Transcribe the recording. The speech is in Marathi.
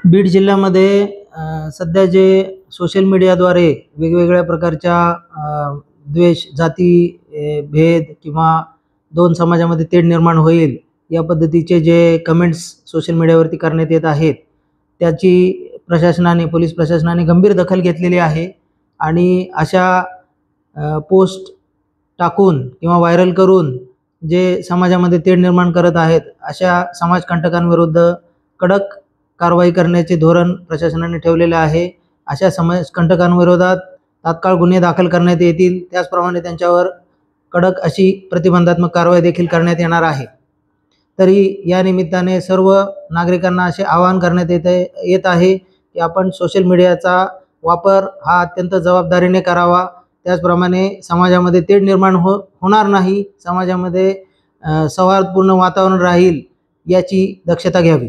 बीड जिल्ह्यामध्ये सध्या जे सोशल मीडियाद्वारे वेगवेगळ्या प्रकारच्या द्वेष, जाती, भेद किंवा दोन समाजामध्ये तेढ निर्माण होईल या पद्धतीचे जे कमेंट्स सोशल मीडियावरती करण्यात येत आहेत, त्याची पोलीस प्रशासनाने गंभीर दखल घेतलेली आहे आणि अशा पोस्ट टाकून किंवा व्हायरल करून जे समाजामध्ये तेढ निर्माण करत आहेत, अशा समाजकंटकांविरुद्ध कडक कारवाई करण्याचे धोरण प्रशासनाने ठेवलेले आहे। अशा समाजकंटकांविरोधात तात्काळ गुन्हे दाखल करण्यात येतील, त्याचप्रमाणे त्यांच्यावर कडक अशी प्रतिबंधात्मक कारवाई देखील करण्यात येणार आहे। तरी या निमित्ताने सर्व नागरिकांना असे आवाहन करण्यात येत आहे की आपण सोशल मीडियाचा वापर हा अत्यंत जबाबदारीने करावा। त्याचप्रमाणे समाजामध्ये तेढ निर्माण होणार नाही, समाजामध्ये सौहार्दपूर्ण वातावरण राहील याची दक्षता घ्यावी।